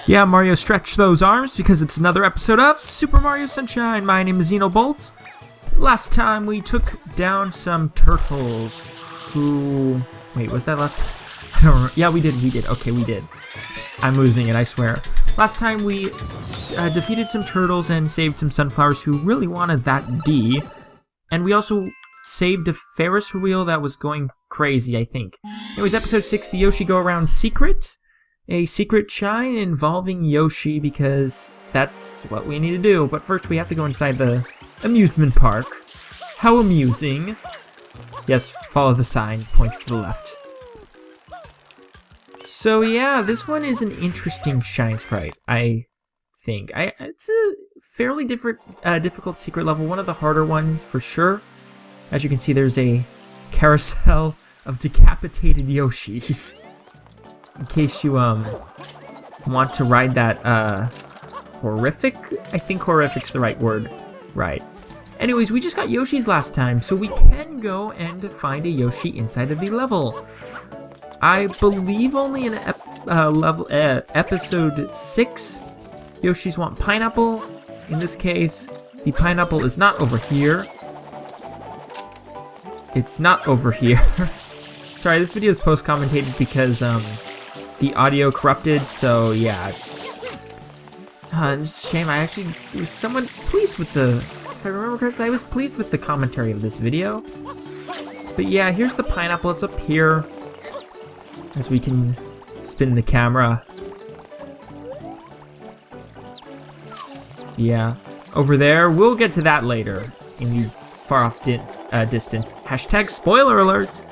Yeah, Mario, stretch those arms because it's another episode of Super Mario Sunshine. My name is Xenobolt. Last time we took down some turtles who... Wait, was that last... I don't remember. Yeah, we did. Okay, we did. I'm losing it, I swear. Last time we defeated some turtles and saved some sunflowers who really wanted that D. And we also saved a Ferris wheel that was going crazy, I think. Anyways, episode 6, the Yoshi Go Around Secret. A secret shine involving Yoshi, because that's what we need to do. But first we have to go inside the amusement park. How amusing. Yes, follow the sign, points to the left. So yeah, this one is an interesting shine sprite, I think. It's a fairly difficult secret level, one of the harder ones for sure. As you can see, there's a carousel of decapitated Yoshis. In case you want to ride that horrific? I think horrific's the right word. Right. Anyways, we just got Yoshis last time, so we can go and find a Yoshi inside of the level. I believe only in episode 6, Yoshis want pineapple. In this case, the pineapple is not over here. It's not over here. Sorry, this video is post-commentated because the audio corrupted, so yeah, it's a shame. I actually was somewhat pleased with the, if I remember correctly, I was pleased with the commentary of this video. But yeah, here's the pineapple, it's up here, as we can spin the camera. Yeah, over there, we'll get to that later, in the far off distance. Hashtag spoiler alert!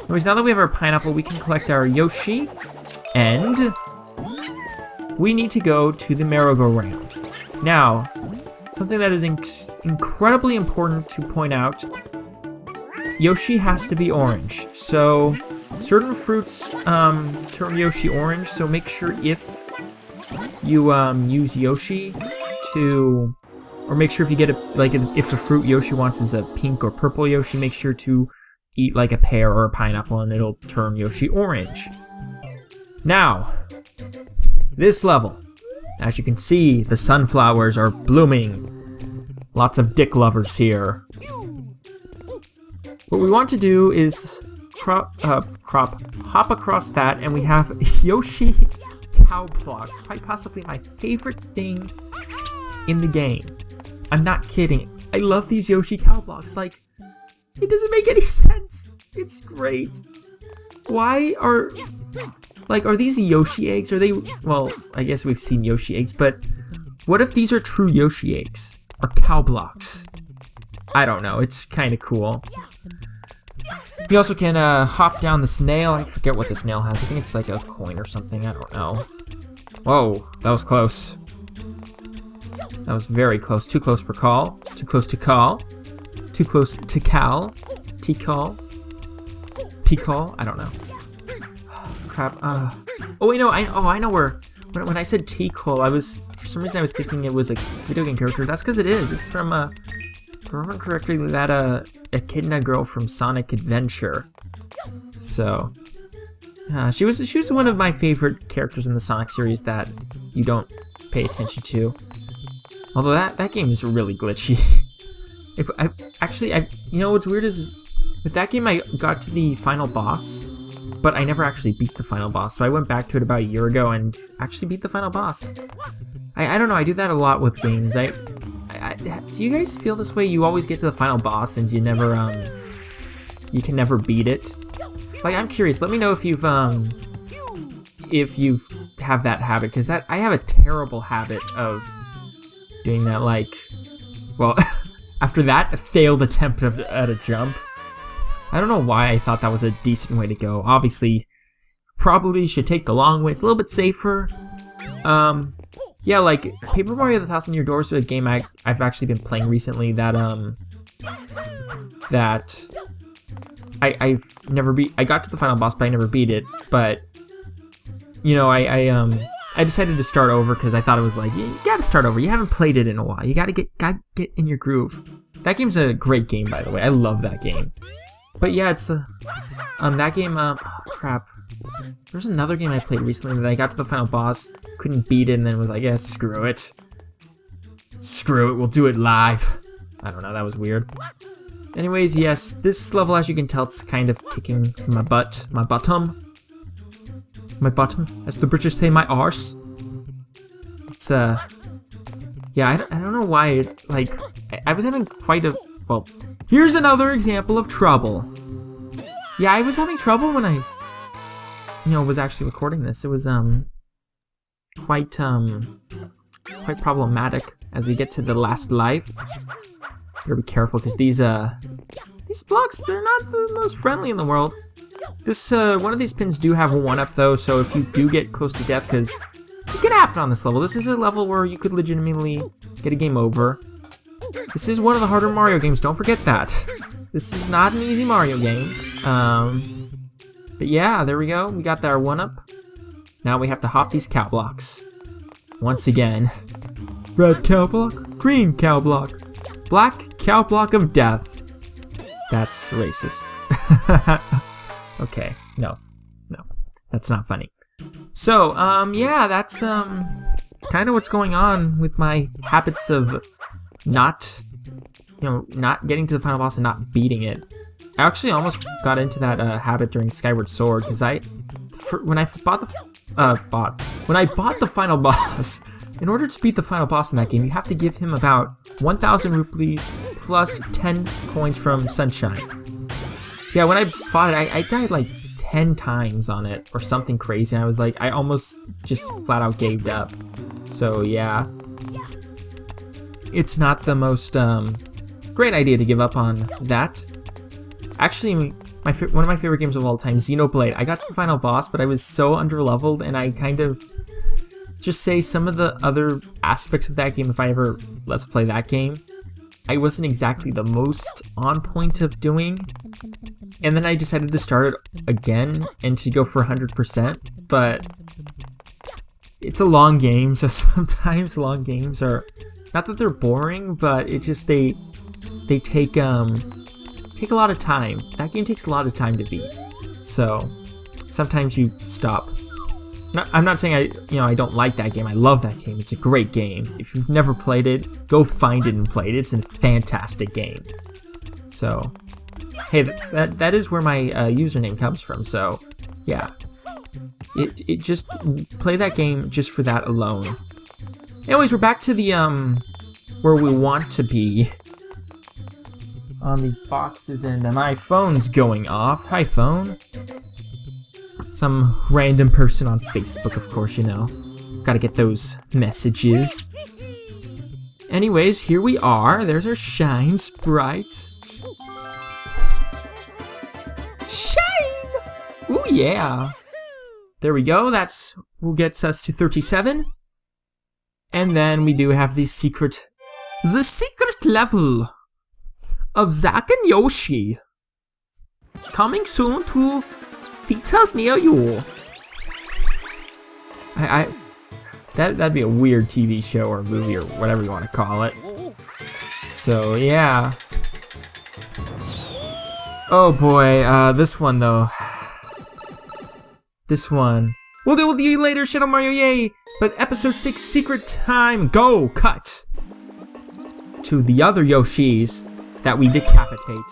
Anyways, now that we have our pineapple, we can collect our Yoshi, and we need to go to the merry-go-round. Now, something that is incredibly important to point out, Yoshi has to be orange. So, certain fruits turn Yoshi orange, so make sure if you use Yoshi to, or make sure if you get if the fruit Yoshi wants is a pink or purple Yoshi, make sure to eat like a pear or a pineapple and it'll turn Yoshi orange. Now, this level, as you can see, the sunflowers are blooming. Lots of dick lovers here. What we want to do is hop across that, and we have Yoshi cow blocks, quite possibly my favorite thing in the game. I'm not kidding. I love these Yoshi cow blocks. Like, it doesn't make any sense. It's great. Why are these Yoshi eggs? Are they, well, I guess we've seen Yoshi eggs, but what if these are true Yoshi eggs? Or cow blocks? I don't know, it's kind of cool. You also can hop down the snail. I forget what the snail has. I think it's like a coin or something, I don't know. Whoa, that was close. That was very close. Too close for call. Too close to call. Too close to Cal. T-call. P-call? I don't know. Crap. Oh wait, no. I know where. When I said T-call, for some reason I was thinking it was a video game character. That's because it is. It's from if I remember correctly, that Echidna girl from Sonic Adventure. So, she was one of my favorite characters in the Sonic series that you don't pay attention to. Although that game is really glitchy. You know what's weird is, with that game I got to the final boss, but I never actually beat the final boss, so I went back to it about a year ago and actually beat the final boss. I don't know, I do that a lot with games. Do you guys feel this way? You always get to the final boss and you can never beat it? Like, I'm curious, let me know if you've have that habit, because I have a terrible habit of doing that, like, well, after that, a failed attempt at a jump. I don't know why I thought that was a decent way to go. Obviously, probably should take the long way. It's a little bit safer. Yeah, like, Paper Mario: The Thousand Year Door is a game I've actually been playing recently that I've never beat. I got to the final boss, but I never beat it. But, you know, I decided to start over because I thought it was like, you gotta start over. You haven't played it in a while. You gotta get in your groove. That game's a great game, by the way. I love that game. But yeah, it's that game. Oh, crap. There's another game I played recently that I got to the final boss, couldn't beat it, and then was like, yeah, screw it. Screw it, we'll do it live. I don't know, that was weird. Anyways, yes, this level, as you can tell, it's kind of kicking my butt. My bottom. My bottom, as the British say, my arse. It's, yeah, I don't know why, like, I was having quite a, well, here's another example of trouble. Yeah, I was having trouble when I, was actually recording this. It was, quite problematic as we get to the last life. Better be careful, because these blocks, they're not the most friendly in the world. This, one of these pins do have a 1-up, though, so if you do get close to death, because it can happen on this level. This is a level where you could legitimately get a game over. This is one of the harder Mario games, don't forget that. This is not an easy Mario game. But yeah, there we go. We got our 1-up. Now we have to hop these cow blocks. Once again. Red cow block, green cow block, black cow block of death. That's racist. Okay, no, that's not funny. So, yeah, that's, kind of what's going on with my habits of not, not getting to the final boss and not beating it. I actually almost got into that, habit during Skyward Sword, because when I bought the final boss, in order to beat the final boss in that game, you have to give him about 1,000 rupees plus 10 coins from Sunshine. Yeah, when I fought it, I died like 10 times on it, or something crazy, and I was like, I almost just flat out gave up. So yeah, it's not the most great idea to give up on that. Actually, one of my favorite games of all time, Xenoblade. I got to the final boss, but I was so underleveled, and I kind of just say some of the other aspects of that game, if I ever let's play that game, I wasn't exactly the most on point of doing. And then I decided to start it again and to go for 100%, but it's a long game, so sometimes long games are, not that they're boring, but it just, they take a lot of time. That game takes a lot of time to beat, so sometimes you stop. I'm not saying I don't like that game. I love that game. It's a great game. If you've never played it, go find it and play it. It's a fantastic game. So, hey, that is where my username comes from. So, yeah, it just play that game just for that alone. Anyways, we're back to the where we want to be on these boxes, and my phone's going off. Hi, phone. Some random person on Facebook, of course, Gotta get those messages. Anyways, here we are. There's our Shine Sprites. Shine! Ooh, yeah. There we go. That's what gets us to 37. And then we do have the secret level of Zack and Yoshi. Coming soon to theaters near you. That'd be a weird TV show or movie or whatever you want to call it. So yeah. Oh boy, this one though. This one. We'll deal with you later, Shadow Mario, yay! But episode 6, secret time, go! Cut! To the other Yoshis that we decapitate.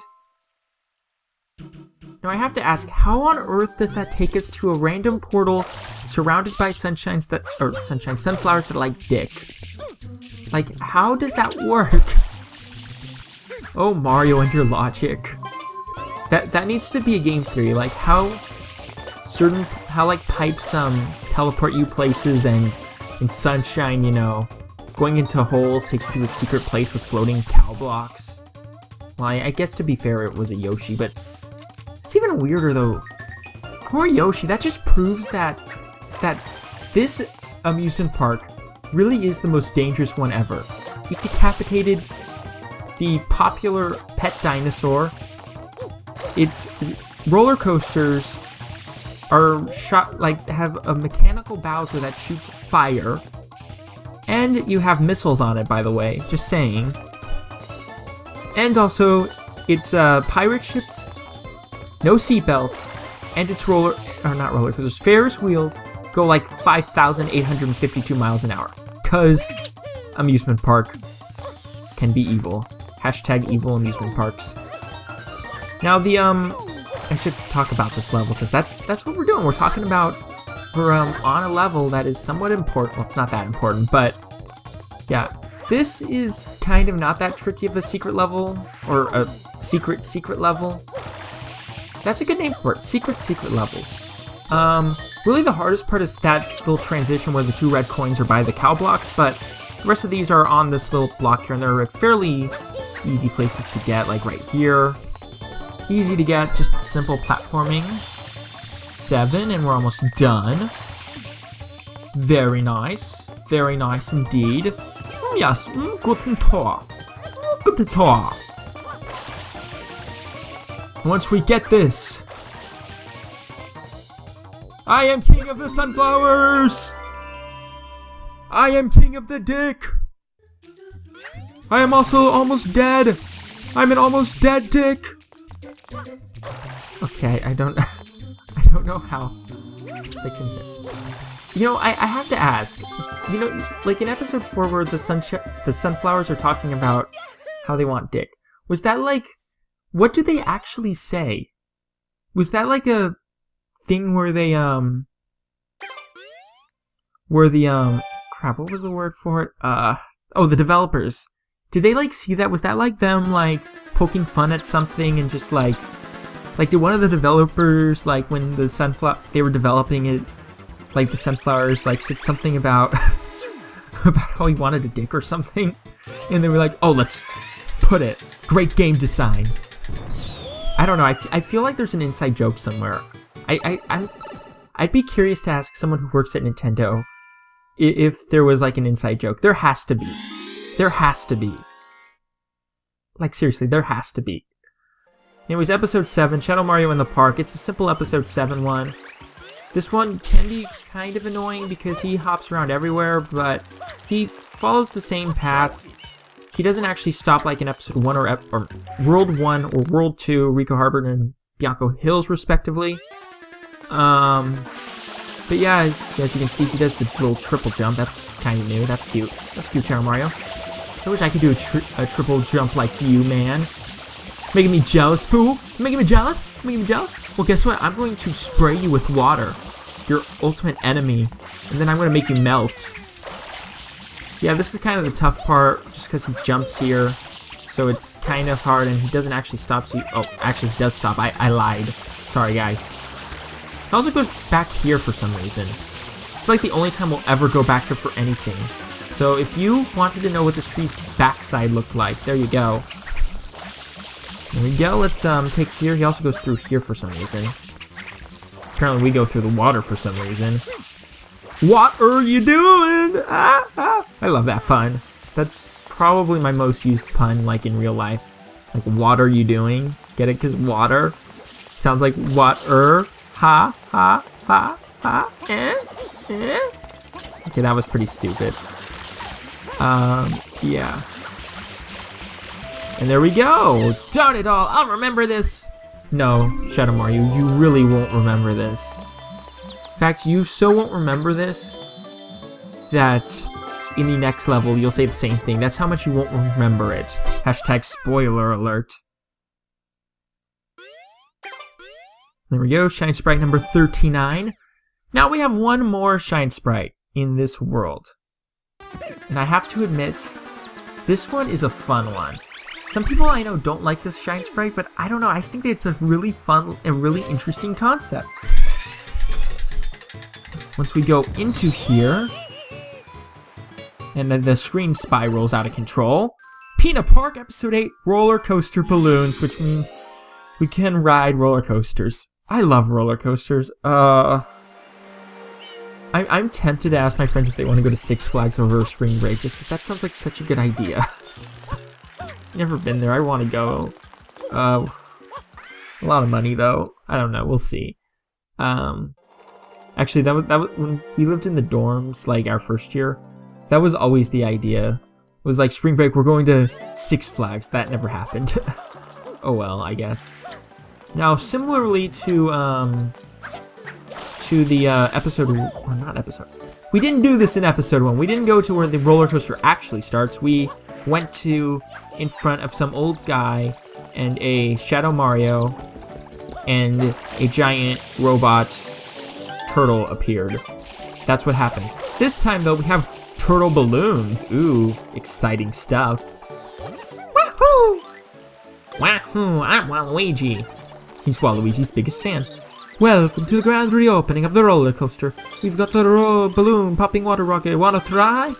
Now I have to ask, how on earth does that take us to a random portal surrounded by sunflowers that like dick? Like, how does that work? Oh, Mario and your logic. That needs to be a game theory, like how like pipes teleport you places, and in Sunshine, going into holes takes you to a secret place with floating cow blocks. Well, I guess to be fair, it was a Yoshi, but it's even weirder though. Poor Yoshi, that just proves that this amusement park really is the most dangerous one ever. We decapitated the popular pet dinosaur. Its roller coasters are have a mechanical Bowser that shoots fire. And you have missiles on it, by the way, just saying. And also, it's pirate ships, no seatbelts, and its not roller coasters, Ferris wheels go like 5,852 miles an hour. Cause amusement park can be evil. Hashtag evil amusement parks. Now I should talk about this level because that's what we're doing. We're talking about we're on a level that is somewhat important. Well, it's not that important, but yeah. This is kind of not that tricky of a secret level, or a secret level. That's a good name for it, secret levels. Really the hardest part is that little transition where the 2 red coins are by the cow blocks, but the rest of these are on this little block here, and they're fairly easy places to get, like right here. Easy to get, just simple platforming. 7, and we're almost done. Very nice indeed. Yes, guten Tag. Guten Tag. Once we get this, I am king of the sunflowers! I am king of the dick! I am also almost dead! I'm an almost dead dick! Okay, I don't know how that makes any sense. You know, I have to ask, you know, like in episode 4 where the sunflowers are talking about how they want dick, was that like, what do they actually say? Was that like a thing where they, crap, what was the word for it? Oh, the developers. Did they like see that? Was that like them like poking fun at something and just like did one of the developers, like when the sunflower, they were developing it, like the sunflowers, like said something about about how he wanted a dick or something, and they were like, oh, let's put it, great game design. I don't know, I feel like there's an inside joke somewhere. I'd be curious to ask someone who works at Nintendo if there was like an inside joke. There has to be. There has to be. Like seriously, there has to be. Anyways, episode 7, Shadow Mario in the Park. It's a simple episode 7 one. This one can be kind of annoying because he hops around everywhere, but he follows the same path. He doesn't actually stop like in episode 1 or World 1 or World 2, Rico Harbor and Bianco Hills, respectively. But yeah, as you can see, he does the little triple jump. That's kind of new. That's cute. That's cute, Shadow Mario. I wish I could do a triple jump like you, man. Making me jealous, fool? Making me jealous? Making me jealous? Well, guess what? I'm going to spray you with water. Your ultimate enemy. And then I'm going to make you melt. Yeah, this is kind of the tough part, just because he jumps here. So it's kind of hard, and he doesn't actually stop. So oh, actually, he does stop. I lied. Sorry, guys. It also goes back here for some reason. It's like the only time we'll ever go back here for anything. So if you wanted to know what this tree's backside looked like, there you go. There we go. Let's take here. He also goes through here for some reason. Apparently we go through the water for some reason. What are you doing? Ah, ah. I love that pun. That's probably my most used pun, like in real life. Like, what are you doing? Get it? Because water sounds like water. Ha, ha, ha, ha, Okay, that was pretty stupid. Yeah. And there we go! Darn it all! I'll remember this! No, Shadow Mario, you really won't remember this. In fact, you so won't remember this that in the next level you'll say the same thing. That's how much you won't remember it. Hashtag spoiler alert. There we go, Shine Sprite number 39. Now we have one more Shine Sprite in this world. And I have to admit, this one is a fun one. Some people I know don't like this Shine Sprite, but I don't know, I think it's a really fun and really interesting concept. Once we go into here, and then the screen spirals out of control. Pinna Park, Episode 8, Roller Coaster Balloons, which means we can ride roller coasters. I love roller coasters. I'm tempted to ask my friends if they want to go to Six Flags over spring break, just because that sounds like such a good idea. Never been there. I want to go. A lot of money though. I don't know. We'll see. Actually, that was when we lived in the dorms, like our first year. That was always the idea. It was like spring break. We're going to Six Flags. That never happened. Oh well, I guess. Now, similarly to to the episode, or not episode. We didn't do this in episode 1. We didn't go to where the roller coaster actually starts. We went to in front of some old guy and a Shadow Mario and a giant robot turtle appeared. That's what happened. This time though, we have turtle balloons. Ooh, exciting stuff. Wahoo! Wahoo! I'm Waluigi. He's Waluigi's biggest fan. Welcome to the grand reopening of the roller coaster. We've got the balloon popping water rocket. Wanna try?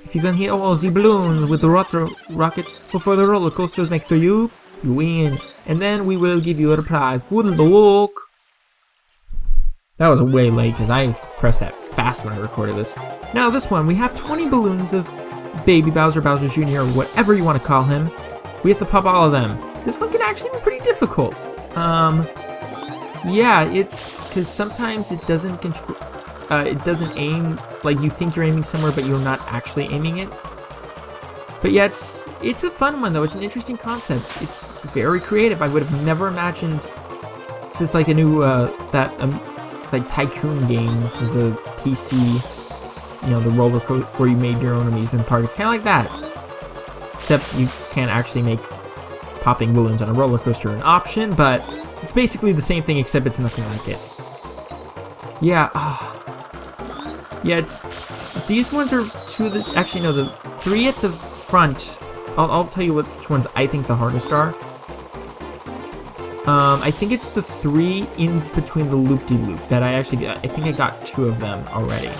If you can hit all the balloons with the water rocket before the roller coasters make the loops, you win. And then we will give you a prize. Good luck. That was way late because I pressed that fast when I recorded this. Now this one, we have 20 balloons of Baby Bowser, Bowser Jr., or whatever you want to call him. We have to pop all of them. This one can actually be pretty difficult. Yeah, it's because sometimes it doesn't control. It doesn't aim like you think you're aiming somewhere, but you're not actually aiming it. But yeah, it's a fun one though. It's an interesting concept. It's very creative. I would have never imagined. This is like a new like tycoon game for the PC. You know, the roller coaster where you made your own amusement park. It's kind of like that, except you can't actually make popping balloons on a roller coaster an option. But it's basically the same thing, except it's nothing like it. Yeah. Yeah, it's... These ones are two of the... Actually, no, the three at the front. I'll tell you which ones I think the hardest are. I think it's the three in between the loop-de-loop that I actually... I think I got 2 of them already.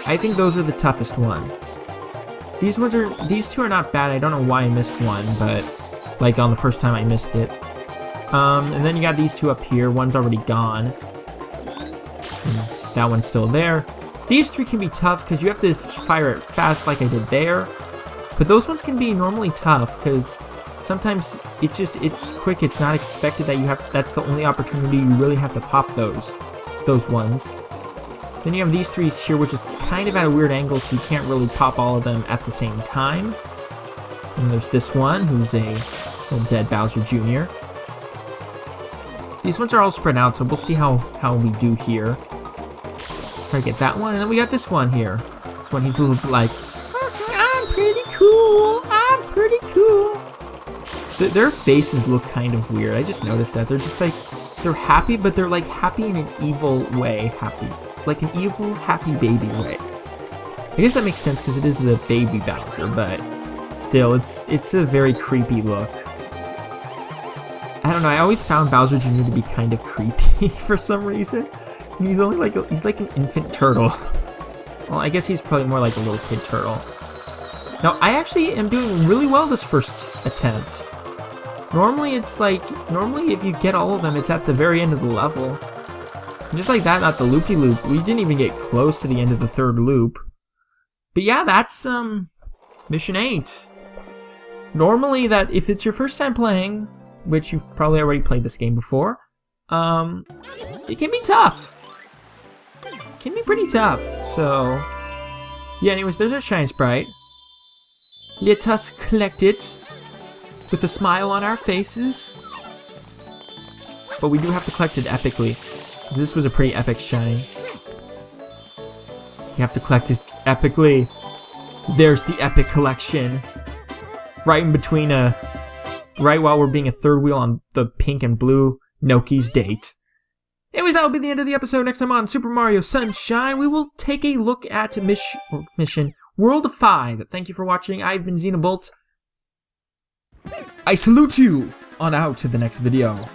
I think those are the toughest ones. These ones are... These 2 are not bad. I don't know why I missed one, but... Like, on the first time I missed it. And then you got these 2 up here. One's already gone. That one's still there. These 3 can be tough because you have to fire it fast like I did there. But those ones can be normally tough because sometimes it's quick. It's not expected that you have. That's the only opportunity you really have to pop those ones. Then you have these 3 here, which is kind of at a weird angle, so you can't really pop all of them at the same time. And there's this one, who's a little dead Bowser Jr. These ones are all spread out, so we'll see how we do here. Try to get that one, and then we got this one here. This one, he's a little like, I'm pretty cool, I'm pretty cool. Their faces look kind of weird. I just noticed that. They're just like, they're happy, but they're like happy in an evil way. Happy. Like an evil, happy baby way. I guess that makes sense because it is the baby Bowser, but still, it's a very creepy look. I don't know, I always found Bowser Jr. to be kind of creepy for some reason. He's only like he's like an infant turtle. Well, I guess he's probably more like a little kid turtle. Now, I actually am doing really well this first attempt. Normally it's like, if you get all of them, it's at the very end of the level. And just like that, not the loop-de-loop, we didn't even get close to the end of the 3rd loop. But yeah, that's mission 8. Normally that, if it's your first time playing, which you've probably already played this game before, it can be tough. It can be pretty tough. So, yeah, anyways, there's our Shine Sprite. Let us collect it with a smile on our faces. But we do have to collect it epically, because this was a pretty epic shine. You have to collect it epically. There's the epic collection. Right in between right while we're being a 3rd wheel on the pink and blue Noki's date. Anyways, that will be the end of the episode. Next time on Super Mario Sunshine, we will take a look at mission World 5. Thank you for watching. I've been Xenobolt. I salute you! On out to the next video.